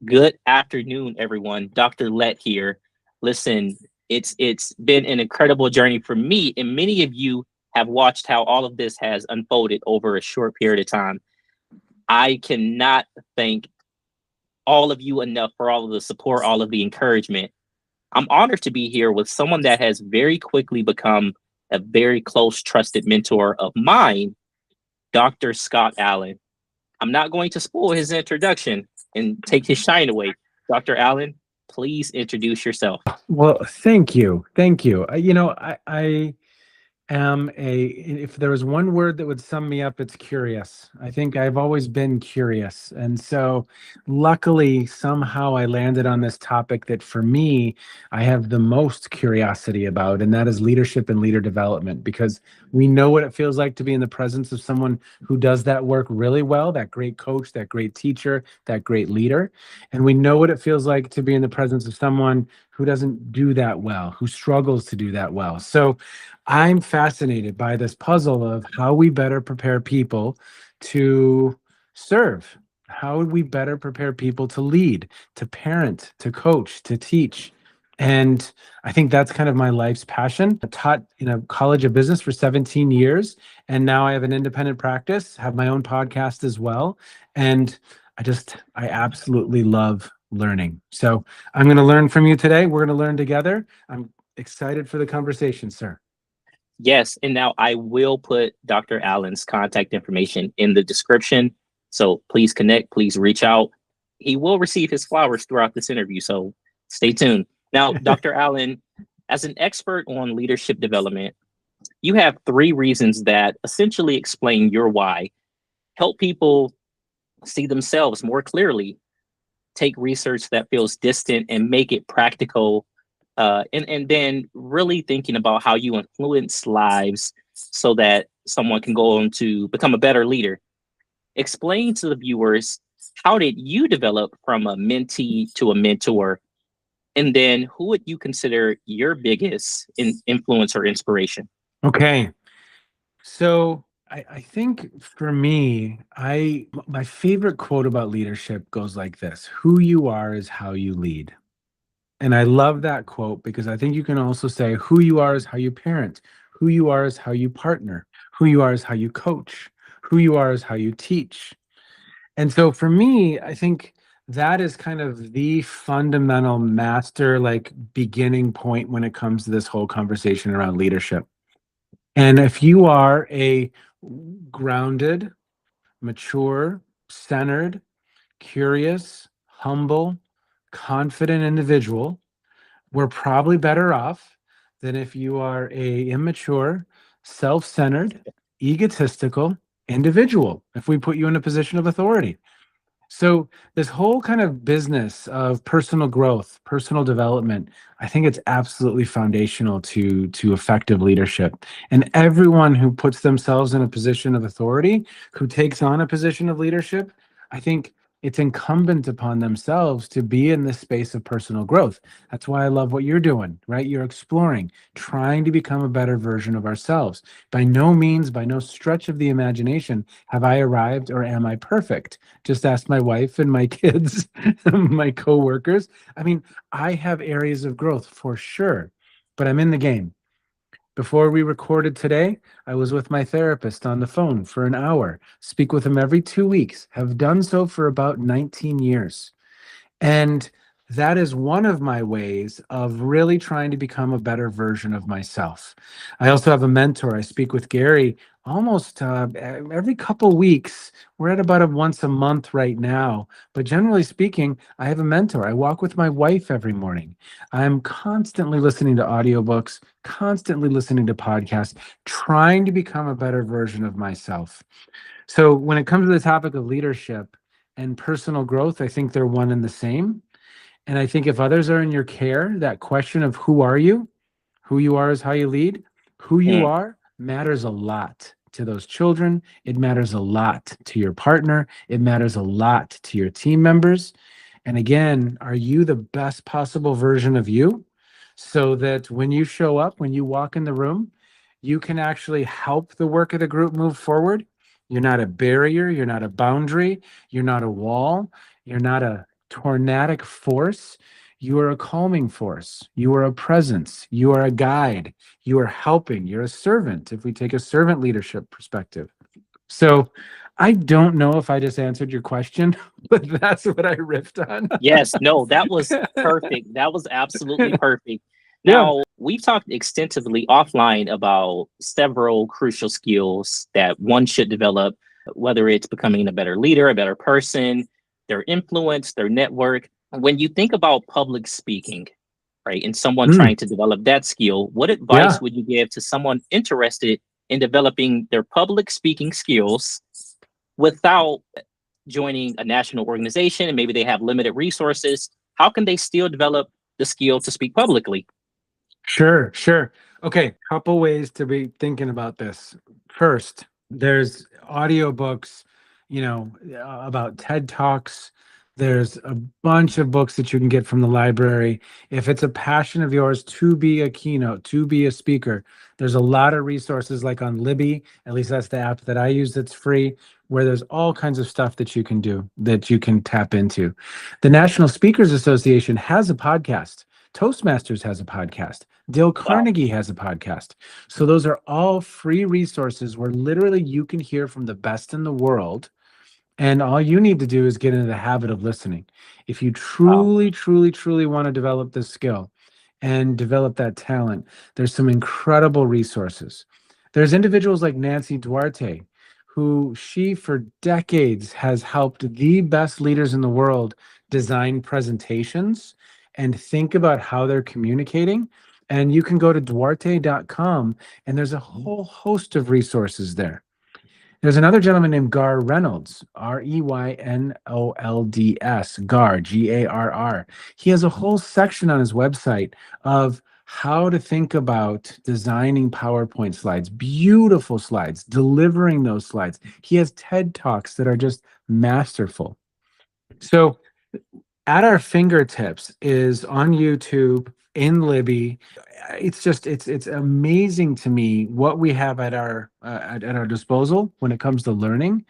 Good afternoon, everyone. Dr. Let here. Listen, it's been an incredible journey for me, and many of you have watched how all of this has unfolded over a short period of time. I cannot thank all of you enough for all of the support, all of the encouragement. I'm honored to be here with someone that has very quickly become a very close, trusted mentor of mine, Dr. Scott Allen. I'm not going to spoil his introduction and take his shine away. Dr. Allen, please introduce yourself. Well, thank you. Thank you. I am if there was one word that would sum me up, it's curious. I think I've always been curious. And so luckily, somehow I landed on this topic that for me, I have the most curiosity about, and that is leadership and leader development, because we know what it feels like to be in the presence of someone who does that work really well, that great coach, that great teacher, that great leader. And we know what it feels like to be in the presence of someone who doesn't do that well, who struggles to do that well. So I'm fascinated by this puzzle of how we better prepare people to serve. How would we better prepare people to lead, to parent, to coach, to teach? And I think that's kind of my life's passion. I taught in a college of business for 17 years, and now I have an independent practice, have my own podcast as well. And I absolutely love learning. So I'm going to learn from you today. We're going to learn together. I'm excited for the conversation, sir. Yes, and now I will put Dr. Allen's contact information in the description. So please connect, please reach out. He will receive his flowers throughout this interview. So stay tuned. Now, Dr. Allen, as an expert on leadership development, you have three reasons that essentially explain your why. Help people see themselves more clearly, take research that feels distant and make it practical, and then really thinking about how you influence lives so that someone can go on to become a better leader. Explain to the viewers, how did you develop from a mentee to a mentor, and then who would you consider your biggest influence or inspiration? Okay. So I think for me, my favorite quote about leadership goes like this: who you are is how you lead. And I love that quote because I think you can also say who you are is how you parent, who you are is how you partner, who you are is how you coach, who you are is how you teach. And so for me, I think that is kind of the fundamental master, like beginning point when it comes to this whole conversation around leadership. And if you are a grounded, mature, centered, curious, humble, confident individual, we're probably better off than if you are a immature, self-centered, egotistical individual, if we put you in a position of authority. So this whole kind of business of personal growth, personal development, I think it's absolutely foundational to effective leadership. And everyone who puts themselves in a position of authority, who takes on a position of leadership, I think it's incumbent upon themselves to be in this space of personal growth. That's why I love what you're doing, right? You're exploring, trying to become a better version of ourselves. By no means, by no stretch of the imagination, have I arrived or am I perfect. Just ask my wife and my kids, my coworkers. I mean, I have areas of growth for sure, but I'm in the game. Before we recorded today, I was with my therapist on the phone for an hour, speak with him every 2 weeks, have done so for about 19 years. And that is one of my ways of really trying to become a better version of myself. I also have a mentor. I speak with Gary almost every couple weeks. We're at about a once a month right now. But generally speaking, I have a mentor. I walk with my wife every morning. I'm constantly listening to audiobooks, constantly listening to podcasts, trying to become a better version of myself. So when it comes to the topic of leadership and personal growth, I think they're one and the same. And I think if others are in your care, that question of who you are is how you lead, who you Mm. are matters a lot to those children. It matters a lot to your partner. It matters a lot to your team members. And again, are you the best possible version of you so that when you show up, when you walk in the room, you can actually help the work of the group move forward? You're not a barrier. You're not a boundary. You're not a wall. You're not a tornadic force, you are a calming force. You are a presence. You are a guide. You are helping. You're a servant, if we take a servant leadership perspective. So I don't know if I just answered your question, but that's what I riffed on. Yes, no, that was perfect. That was absolutely perfect. Yeah. Now, we've talked extensively offline about several crucial skills that one should develop, whether it's becoming a better leader, a better person, their influence, their network. When you think about public speaking, right, and someone Mm, trying to develop that skill, what advice yeah. would you give to someone interested in developing their public speaking skills without joining a national organization and maybe they have limited resources? How can they still develop the skill to speak publicly? Sure, sure. Okay, couple ways to be thinking about this. First, there's audiobooks, about TED Talks. There's a bunch of books that you can get from the library. If it's a passion of yours to be a keynote, to be a speaker, there's a lot of resources like on Libby, at least that's the app that I use that's free, where there's all kinds of stuff that you can do, that you can tap into. The National Speakers Association has a podcast. Toastmasters has a podcast. Dale Wow. Carnegie has a podcast. So those are all free resources where literally you can hear from the best in the world. And all you need to do is get into the habit of listening. If you Wow. truly, truly, truly want to develop this skill and develop that talent, there's some incredible resources. There's individuals like Nancy Duarte, who she for decades has helped the best leaders in the world design presentations and think about how they're communicating. And you can go to duarte.com and there's a whole host of resources there. There's another gentleman named Gar Reynolds, Reynolds, Gar, Garr. He has a whole section on his website of how to think about designing PowerPoint slides, beautiful slides, delivering those slides. He has TED Talks that are just masterful. So at our fingertips is on YouTube, in Libby. It's amazing to me what we have at our disposal when it comes to learning.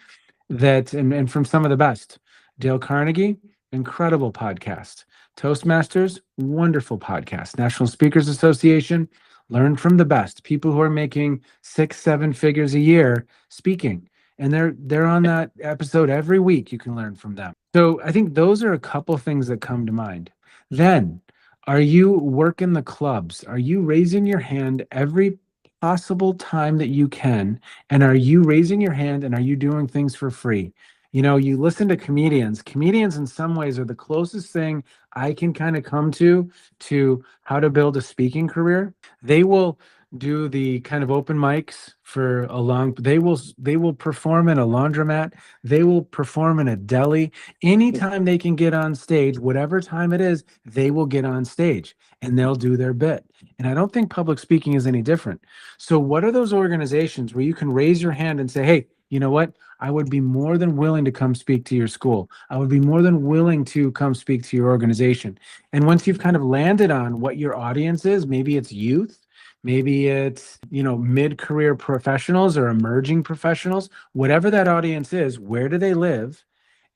And from some of the best. Dale Carnegie, incredible podcast. Toastmasters, wonderful podcast. National Speakers Association, learn from the best. People who are making 6-7 figures a year speaking, and they're on that episode every week. You can learn from them. So I think those are a couple things that come to mind. Then, are you working the clubs? Are you raising your hand every possible time that you can? And are you raising your hand and are you doing things for free? You listen to comedians. Comedians, in some ways, are the closest thing I can kind of come to how to build a speaking career. They will do the kind of open mics for a long. They will perform in a laundromat. They will perform in a deli. Anytime they can get on stage, whatever time it is, they will get on stage and they'll do their bit. And I don't think public speaking is any different. So what are those organizations where you can raise your hand and say, hey, you know what? I would be more than willing to come speak to your school. I would be more than willing to come speak to your organization. And once you've kind of landed on what your audience is, maybe it's youth, maybe it's, mid-career professionals or emerging professionals, whatever that audience is, where do they live?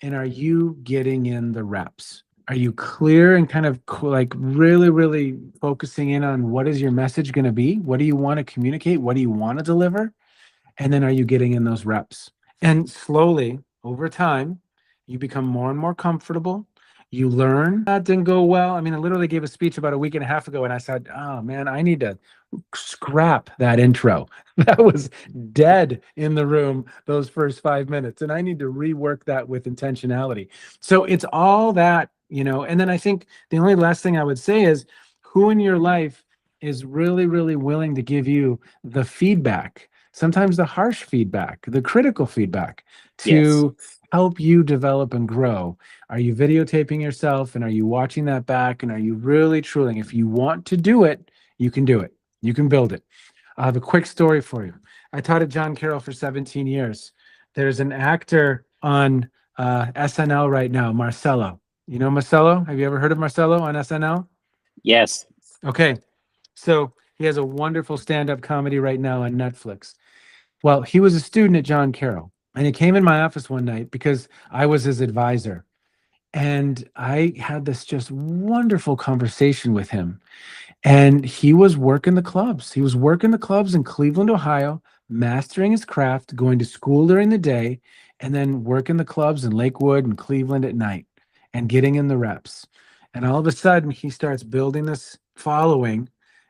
And are you getting in the reps? Are you clear and kind of like really, really focusing in on what is your message going to be? What do you want to communicate? What do you want to deliver? And then are you getting in those reps? And slowly over time, you become more and more comfortable. You learn. That didn't go well. I mean, I literally gave a speech about a week and a half ago, and I said, oh man, I need to scrap that intro. That was dead in the room those first 5 minutes. And I need to rework that with intentionality. So it's all that, and then I think the only last thing I would say is who in your life is really, really willing to give you the feedback, sometimes the harsh feedback, the critical feedback Yes. to help you develop and grow. Are you videotaping yourself and are you watching that back? And are you really, truly, if you want to do it, you can do it. You can build it. I have a quick story for you. I taught at John Carroll for 17 years. There's an actor on SNL right now, Marcelo. You know Marcelo? Have you ever heard of Marcelo on SNL? Yes. Okay. So he has a wonderful stand-up comedy right now on Netflix. Well, he was a student at John Carroll, and he came in my office one night because I was his advisor. And I had this just wonderful conversation with him. And he was working the clubs. He was working the clubs in Cleveland, Ohio, mastering his craft, going to school during the day, and then working the clubs in Lakewood and Cleveland at night and getting in the reps. And all of a sudden, he starts building this following.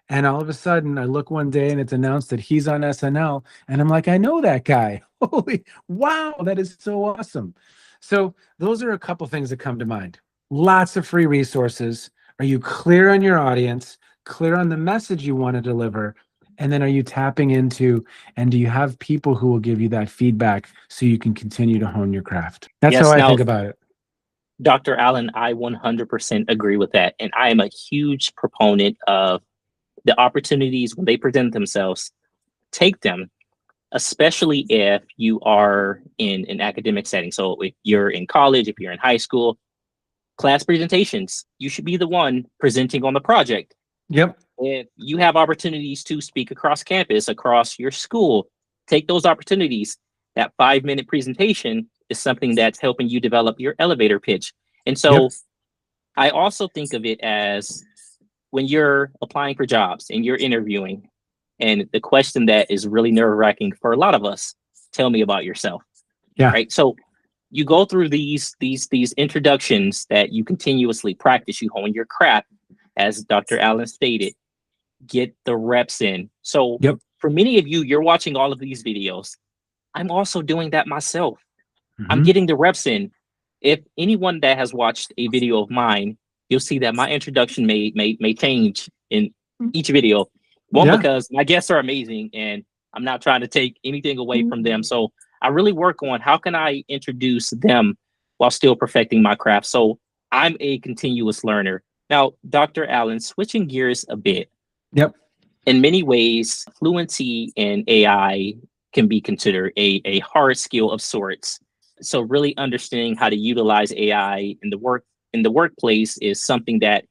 And all of a sudden, I look one day and it's announced that he's on SNL. And I'm like, I know that guy. Holy wow, that is so awesome. So, those are a couple things that come to mind. Lots of free resources. Are you clear on your audience? Clear on the message you want to deliver? And then are you tapping into, and do you have people who will give you that feedback so you can continue to hone your craft? That's how Yes. I Now, think about it. Dr. Allen, I 100% agree with that. And I am a huge proponent of the opportunities when they present themselves, take them, especially if you are in an academic setting. So if you're in college, if you're in high school, class presentations, you should be the one presenting on the project. Yep. If you have opportunities to speak across campus, across your school, take those opportunities. That 5-minute presentation is something that's helping you develop your elevator pitch. And Yep. so I also think of it as when you're applying for jobs and you're interviewing, and the question that is really nerve-wracking for a lot of us, tell me about yourself. Yeah. Right. So you go through these introductions that you continuously practice, you hone your craft, as Dr. Allen stated, get the reps in. So Yep. for many of you, you're watching all of these videos. I'm also doing that myself. I'm Mhm. getting the reps in. If anyone that has watched a video of mine, you'll see that my introduction may change in each video. One, Yeah. because my guests are amazing and I'm not trying to take anything away from them. So I really work on how can I introduce them while still perfecting my craft. So I'm a continuous learner. Now, Dr. Allen, switching gears a bit, Yep. in many ways, fluency in AI can be considered a hard skill of sorts. So really understanding how to utilize AI in the workplace is something that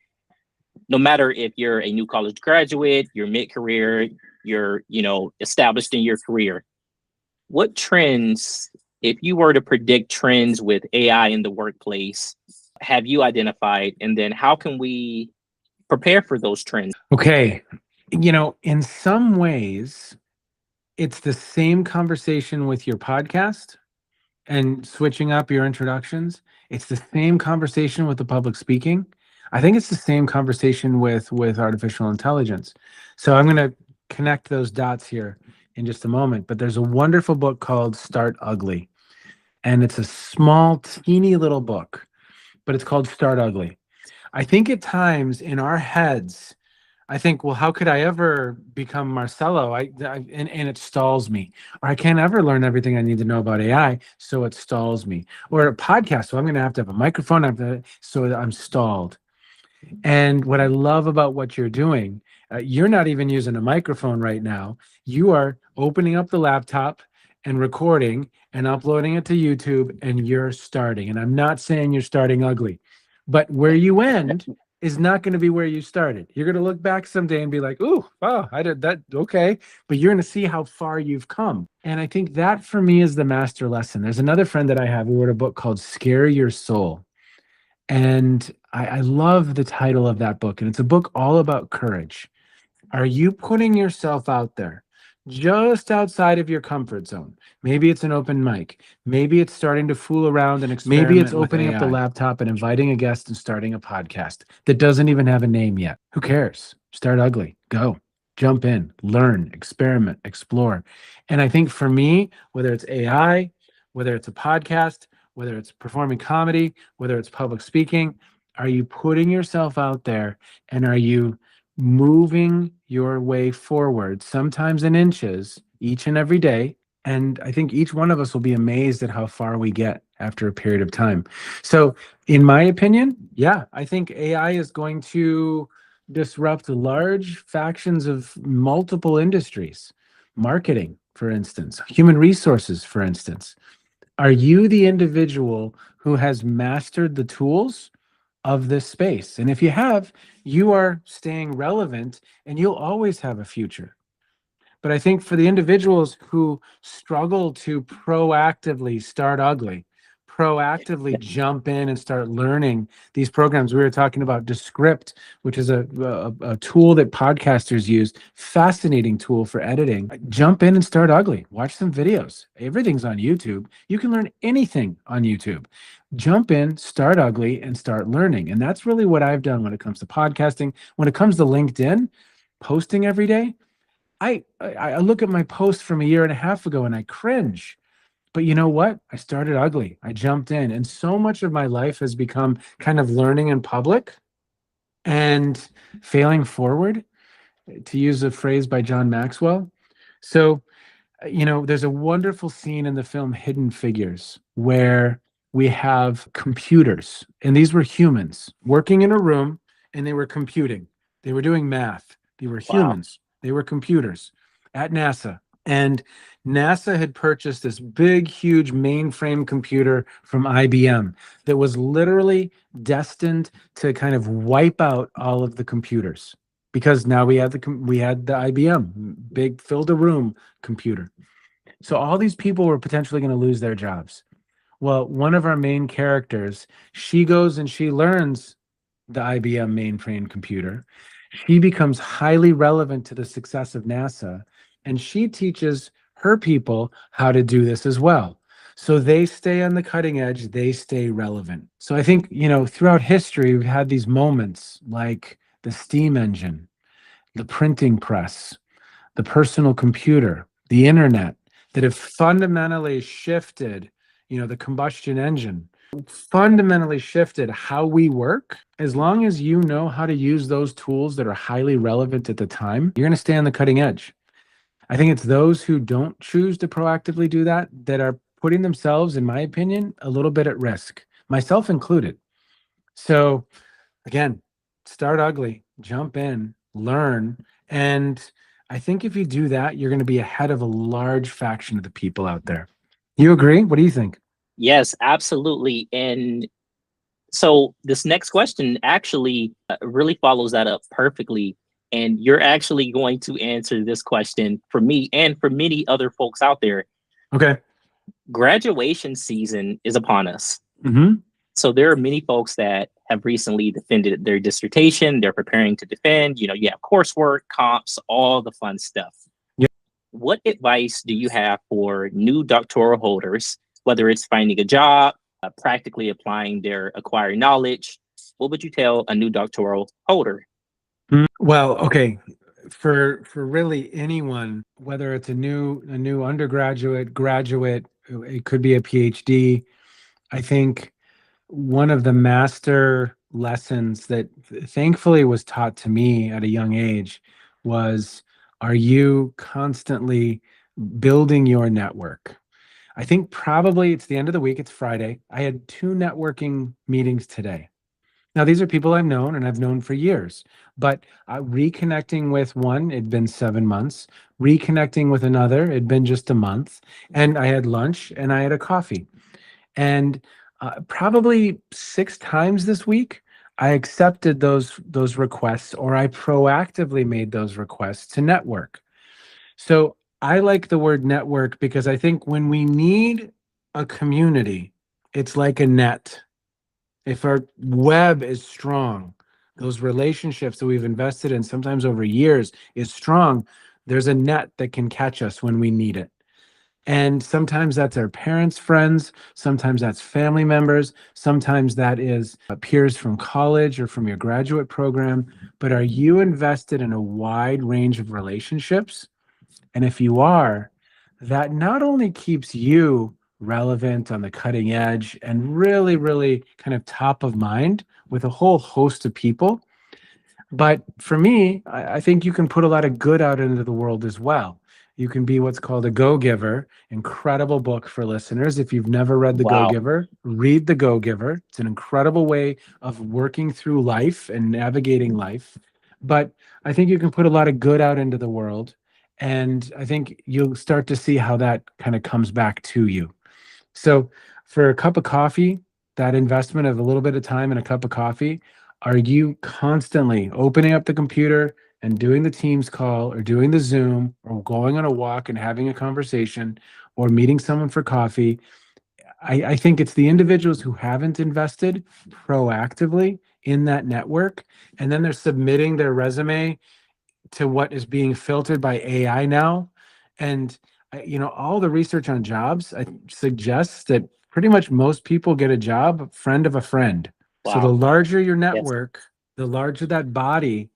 no matter if you're a new college graduate, you're mid-career, you're established in your career, what trends, if you were to predict trends with AI in the workplace, have you identified? And then how can we prepare for those trends? Okay. In some ways, it's the same conversation with your podcast and switching up your introductions. It's the same conversation with the public speaking. I think it's the same conversation with artificial intelligence. So I'm going to connect those dots here in just a moment. But there's a wonderful book called Start Ugly, and it's a small, teeny little book, but it's called Start Ugly. I think at times in our heads, I think, well, how could I ever become Marcelo? And it stalls me. Or I can't ever learn everything I need to know about AI, so it stalls me. Or a podcast, so I'm going to have a microphone, so I'm stalled. And what I love about what you're doing, you're not even using a microphone right now. You are opening up the laptop and recording and uploading it to YouTube, and you're starting. And I'm not saying you're starting ugly, but where you end is not going to be where you started. You're going to look back someday and be like, "Ooh, wow, I did that." Okay. But you're going to see how far you've come. And I think that for me is the master lesson. There's another friend that I have who wrote a book called Scare Your Soul. And I love the title of that book. And it's a book all about courage. Are you putting yourself out there just outside of your comfort zone? Maybe it's an open mic. Maybe it's starting to fool around and experiment. Maybe it's opening up the laptop and inviting a guest and starting a podcast that doesn't even have a name yet. Who cares? Start ugly. Go. Jump in, learn, experiment, explore. And I think for me, whether it's AI, whether it's a podcast, whether it's performing comedy, whether it's public speaking, are you putting yourself out there, and are you moving your way forward, sometimes in inches, each and every day? And I think each one of us will be amazed at how far we get after a period of time. So, in my opinion, yeah, I think AI is going to disrupt large factions of multiple industries. Marketing, for instance, human resources, for instance. Are you the individual who has mastered the tools of this space? And if you have, you are staying relevant and you'll always have a future. But I think for the individuals who struggle to proactively start ugly, proactively jump in and start learning these programs. We were talking about Descript, which is a tool that podcasters use. Fascinating tool for editing. Jump in and start ugly. Watch some videos. Everything's on YouTube. You can learn anything on YouTube. Jump in, start ugly, and start learning. And that's really what I've done when it comes to podcasting. When it comes to LinkedIn, posting every day, I look at my post from a year and a half ago and I cringe. But you know what? I started ugly. I jumped in. And so much of my life has become kind of learning in public and failing forward, to use a phrase by John Maxwell. So, there's a wonderful scene in the film Hidden Figures where we have computers, and these were humans working in a room, and they were computing. They were doing math. They were Wow. humans. They were computers at NASA. And NASA had purchased this big, huge mainframe computer from IBM that was literally destined to kind of wipe out all of the computers, because now we had the IBM big filled a room computer. So all these people were potentially going to lose their jobs. Well, one of our main characters, she goes and she learns the IBM mainframe computer. She becomes highly relevant to the success of NASA, and she teaches her people how to do this as well. So they stay on the cutting edge, they stay relevant. So I think, throughout history, we've had these moments like the steam engine, the printing press, the personal computer, the internet, that have fundamentally shifted, the combustion engine, fundamentally shifted how we work. As long as you know how to use those tools that are highly relevant at the time, you're going to stay on the cutting edge. I think it's those who don't choose to proactively do that that are putting themselves, in my opinion, a little bit at risk, myself included. So again, start ugly, jump in, learn. And I think if you do that, you're going to be ahead of a large faction of the people out there. You agree? What do you think? Yes, absolutely. And so this next question actually really follows that up perfectly. And you're actually going to answer this question for me and for many other folks out there. Okay. Graduation season is upon us. Mm-hmm. So there are many folks that have recently defended their dissertation. They're preparing to defend. You have coursework, comps, all the fun stuff. Yeah. What advice do you have for new doctoral holders, whether it's finding a job, practically applying their acquired knowledge? What would you tell a new doctoral holder? Well, okay. For really anyone, whether it's a new undergraduate, graduate, it could be a PhD. I think one of the master lessons that thankfully was taught to me at a young age was, are you constantly building your network? I think probably it's the end of the week, it's Friday. I had 2 networking meetings today. Now, these are people I've known and I've known for years, but reconnecting with one, it'd been 7 months. Reconnecting with another, it'd been just a month. And I had lunch and I had a coffee. And probably 6 times this week, I accepted those requests, or I proactively made those requests to network. So I like the word network because I think when we need a community, it's like a net. If our web is strong, those relationships that we've invested in, sometimes over years, is strong, there's a net that can catch us when we need it. And sometimes that's our parents' friends, sometimes that's family members, sometimes that is peers from college or from your graduate program. But are you invested in a wide range of relationships? And if you are, that not only keeps you relevant on the cutting edge and really, really kind of top of mind with a whole host of people, but for me, I think you can put a lot of good out into the world as well. You can be what's called a go-giver. Incredible book for listeners. If you've never read The Wow. Go-Giver, read The Go-Giver. It's an incredible way of working through life and navigating life. But I think you can put a lot of good out into the world. And I think you'll start to see how that kind of comes back to you. So for a cup of coffee, that investment of a little bit of time and a cup of coffee, are you constantly opening up the computer and doing the Teams call or doing the Zoom or going on a walk and having a conversation or meeting someone for coffee? I think it's the individuals who haven't invested proactively in that network, and then they're submitting their resume to what is being filtered by AI now. And all the research on jobs suggests that pretty much most people get a job friend of a friend. So the Wow. larger your Yes. network, the larger that body,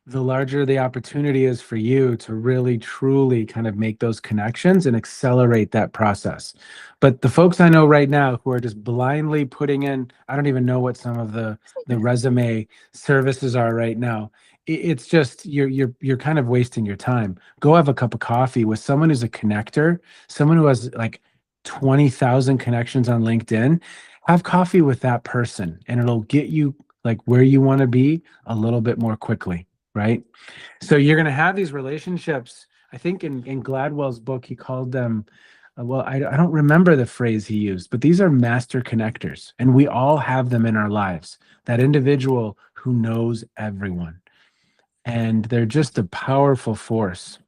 the larger the opportunity is for you to really truly kind of make those connections and accelerate that process. But the folks I know right now who are just blindly putting in, I don't even know what some of the resume services are right now. It's just you're kind of wasting your time. Go have a cup of coffee with someone who's a connector, someone who has like 20,000 connections on LinkedIn. Have coffee with that person and it'll get you like where you want to be a little bit more quickly, right? So you're going to have these relationships. I think in Gladwell's book, he called them, well, I don't remember the phrase he used, but these are master connectors. And we all have them in our lives. That individual who knows everyone. And they're just a powerful force.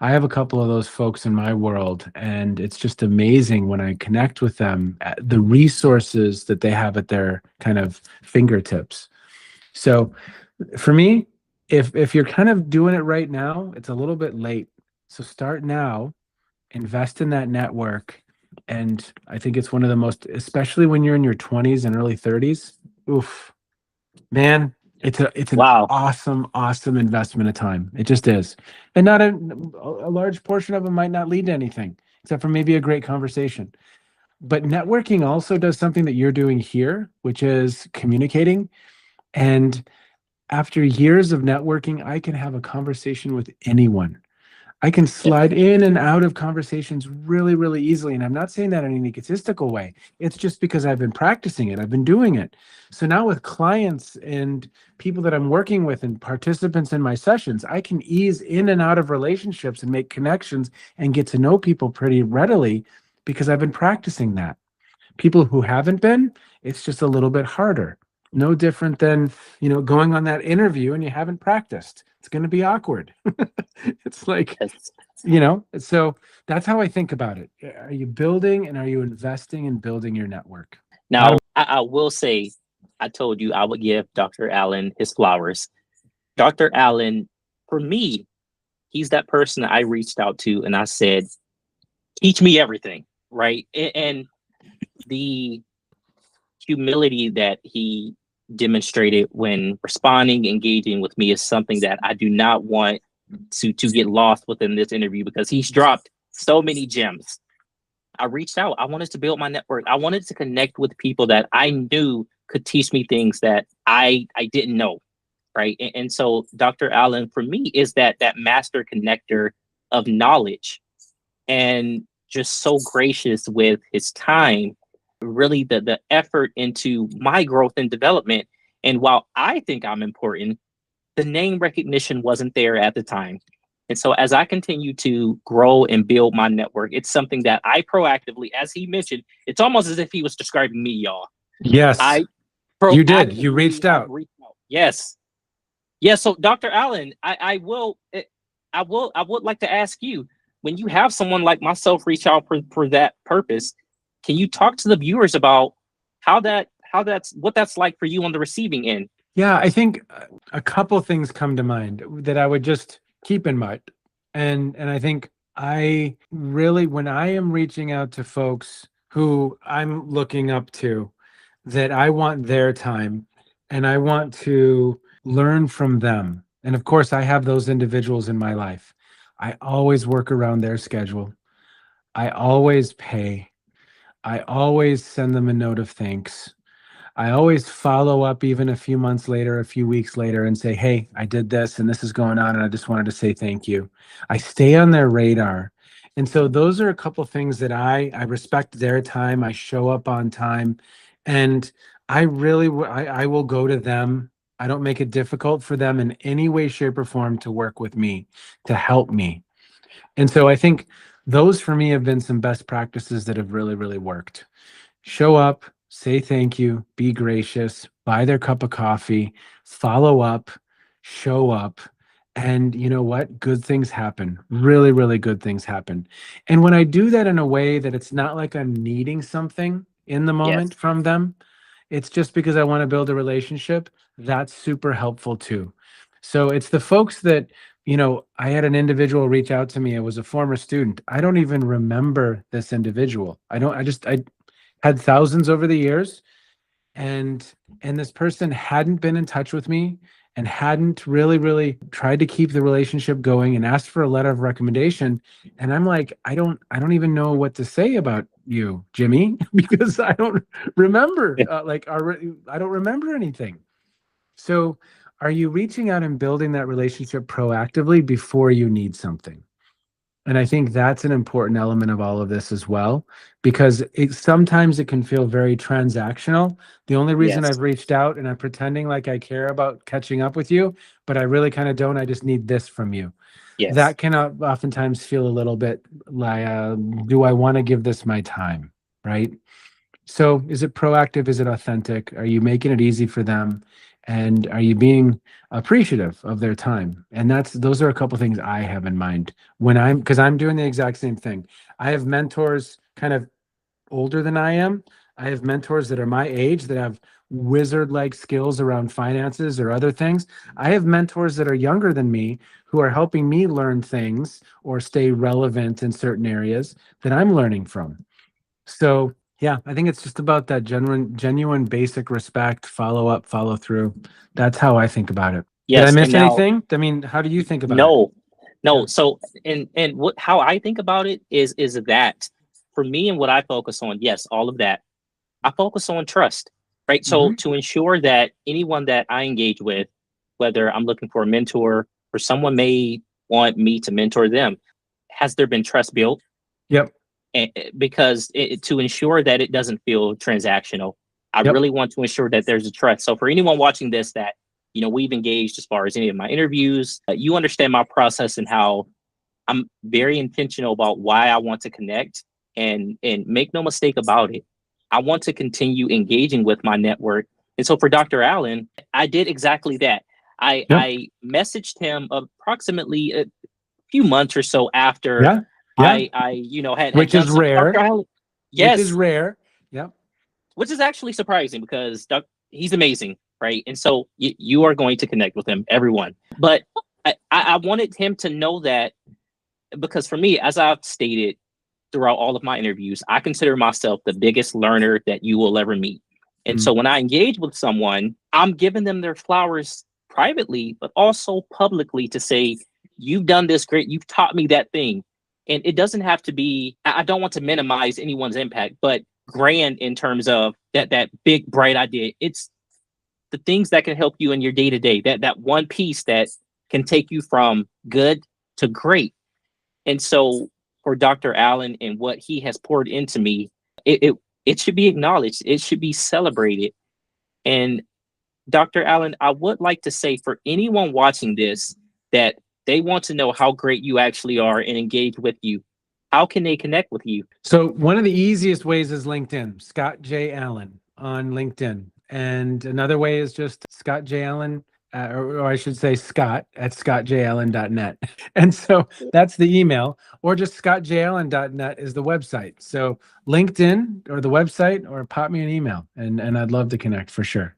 I have a couple of those folks in my world, and it's just amazing when I connect with them, the resources that they have at their kind of fingertips. So for me, if you're kind of doing it right now, it's a little bit late. So start now, invest in that network. And I think it's one of the most, especially when you're in your 20s and early 30s. Oof, man, it's an Wow. awesome investment of time. It just is. And not a large portion of it might not lead to anything, except for maybe a great conversation. But networking also does something that you're doing here, which is communicating. And after years of networking, I can have a conversation with anyone. I can Yes. slide in and out of conversations really, really easily. And I'm not saying that in an egotistical way. It's just because I've been practicing it, I've been doing it. So now with clients and people that I'm working with and participants in my sessions, I can ease in and out of relationships and make connections and get to know people pretty readily because I've been practicing that. People who haven't been, it's just a little bit harder. No different than, going on that interview and you haven't practiced. It's going to be awkward. It's like, Yes. so that's how I think about it. Are you building and are you investing in building your network? Now, I will say, I told you I would give Dr. Allen his flowers. Dr. Allen, for me, he's that person I reached out to and I said, teach me everything, right? And the humility that he demonstrated when responding, engaging with me is something that I do not want to get lost within this interview because he's dropped so many gems. I reached out. I wanted to build my network. I wanted to connect with people that I knew could teach me things that I didn't know, right? And so Dr. Allen for me is that master connector of knowledge and just so gracious with his time, really the effort into my growth and development. And while I think I'm important, the name recognition wasn't there at the time. And so as I continue to grow and build my network, it's something that I proactively, as he mentioned, it's almost as if he was describing me, y'all. Yes, I you did. You reached proactively have out. reached out. Yes. Yes. So Dr. Allen, I would like to ask you, when you have someone like myself reach out for that purpose, can you talk to the viewers about how that's what that's like for you on the receiving end? Yeah, I think a couple things come to mind that I would just keep in mind. And I think I really, when I am reaching out to folks who I'm looking up to, that I want their time and I want to learn from them. And of course, I have those individuals in my life. I always work around their schedule. I always pay. I always send them a note of thanks. I always follow up even a few months later, a few weeks later, and say, hey, I did this and this is going on. And I just wanted to say thank you. I stay on their radar. And so those are a couple things that I respect their time. I show up on time and I really, I will go to them. I don't make it difficult for them in any way, shape, or form to work with me, to help me. And so I think those for me have been some best practices that have really, really worked. Show up, say thank you, be gracious, buy their cup of coffee, follow up, show up, And you know what? Good things happen. Really, really good things happen. And when I do that in a way that it's not like I'm needing something in the moment Yes. from them, it's just because I want to build a relationship, that's super helpful too. So it's the folks that, I had an individual reach out to me. It was a former student. I don't even remember this individual. I had thousands over the years, and this person hadn't been in touch with me and hadn't really tried to keep the relationship going and asked for a letter of recommendation. And I'm like, I don't even know what to say about you, Jimmy, because I don't remember, I don't remember anything. So are you reaching out and building that relationship proactively before you need something? And I think that's an important element of all of this as well, because sometimes it can feel very transactional. The only reason Yes. I've reached out and I'm pretending like I care about catching up with you, but I really kind of don't. I just need this from you. Yes. That can oftentimes feel a little bit like, do I want to give this my time? Right. So is it proactive? Is it authentic? Are you making it easy for them? And are you being appreciative of their time? And those are a couple things I have in mind because I'm doing the exact same thing. I have mentors kind of older than I am. I have mentors that are my age that have wizard-like skills around finances or other things. I have mentors that are younger than me who are helping me learn things or stay relevant in certain areas that I'm learning from. So yeah, I think it's just about that genuine basic respect, follow up, follow through. That's how I think about it. Did I Yes. And miss now, anything? I mean, how do you think about it? no, no. Yeah. So, and what how I think about it is that for me and what I focus on, yes, all of that. I focus on trust, right? So Hmm. to ensure that anyone that I engage with, whether I'm looking for a mentor or someone may want me to mentor them, has there been trust built? Yep. And because to ensure that it doesn't feel transactional, I Yep. really want to ensure that there's a trust. So for anyone watching this, that we've engaged as far as any of my interviews, you understand my process and how I'm very intentional about why I want to connect, and make no mistake about it. I want to continue engaging with my network. And so for Dr. Allen, I did exactly that. I Yep. I messaged him approximately a few months or so after Yeah. Yeah. I had Which done is some Dr. rare. Allen. Which is Yes, rare. Yep. which is actually surprising because he's amazing, right? And so you are going to connect with him, everyone. But I wanted him to know that, because for me, as I've stated throughout all of my interviews, I consider myself the biggest learner that you will ever meet. And Mm. so when I engage with someone, I'm giving them their flowers privately, but also publicly to say, you've done this great, you've taught me that thing. And it doesn't have to be, I don't want to minimize anyone's impact, but grand in terms of that big bright idea. It's the things that can help you in your day to day, that one piece that can take you from good to great. And so for Dr. Allen and what he has poured into me, it, it it should be acknowledged. It should be celebrated. And Dr. Allen, I would like to say for anyone watching this that they want to know how great you actually are and engage with you, how can they connect with you? So one of the easiest ways is LinkedIn, Scott J. Allen on LinkedIn. And another way is just Scott J. Allen, or I should say Scott at scottjallen.net. And so that's the email, or just scottjallen.net is the website. So LinkedIn or the website, or pop me an email, and I'd love to connect for sure.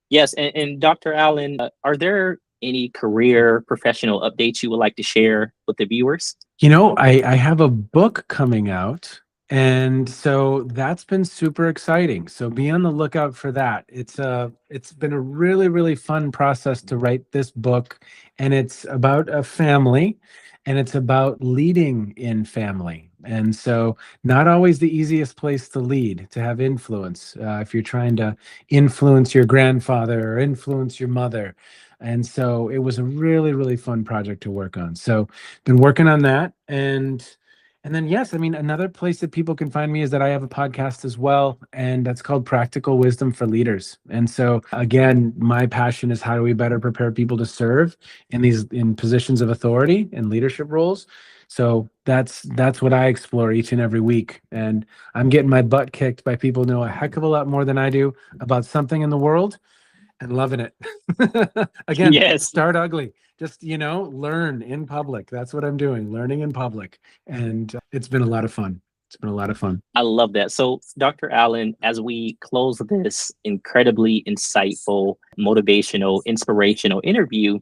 Yes, and Dr. Allen, are there any career professional updates you would like to share with the viewers? I have a book coming out, and so that's been super exciting. So be on the lookout for that. It's been a really fun process to write this book, and it's about a family, and it's about leading in family. And so not always the easiest place to lead, to have influence, if you're trying to influence your grandfather or influence your mother. And so it was a really fun project to work on. So been working on that. And then yes, I mean, another place that people can find me is that I have a podcast as well, and that's called Practical Wisdom for Leaders. And so again, my passion is how do we better prepare people to serve in positions of authority and leadership roles. So that's what I explore each and every week, and I'm getting my butt kicked by people who know a heck of a lot more than I do about something in the world, and loving it. Again, Yes, start ugly. Just, learn in public. That's what I'm doing, learning in public. And it's been a lot of fun. It's been a lot of fun. I love that. So, Dr. Allen, as we close this incredibly insightful, motivational, inspirational interview,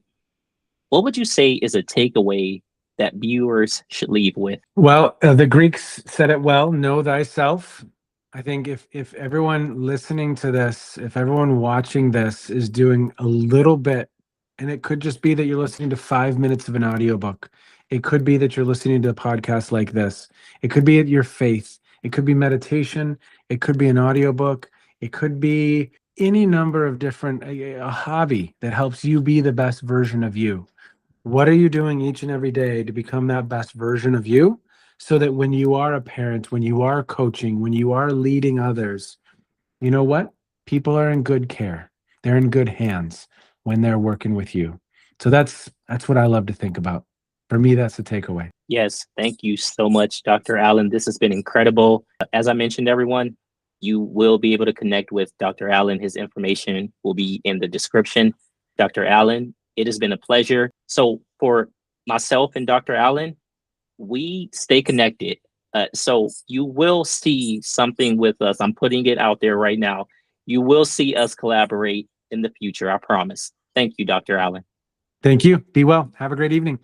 what would you say is a takeaway that viewers should leave with? Well, the Greeks said it well, know thyself. I think if everyone listening to this, if everyone watching this is doing a little bit, and it could just be that you're listening to 5 minutes of an audiobook. It could be that you're listening to a podcast like this. It could be your faith. It could be meditation. It could be an audiobook. It could be any number of different, a hobby that helps you be the best version of you. What are you doing each and every day to become that best version of you? So that when you are a parent, when you are coaching, when you are leading others, you know what? People are in good care. They're in good hands when they're working with you. So that's what I love to think about. For me, that's the takeaway. Yes, thank you so much, Dr. Allen. This has been incredible. As I mentioned, everyone, you will be able to connect with Dr. Allen. His information will be in the description. Dr. Allen, it has been a pleasure. So for myself and Dr. Allen, we stay connected. So you will see something with us. I'm putting it out there right now. You will see us collaborate in the future. I promise. Thank you, Dr. Allen. Thank you. Be well. Have a great evening.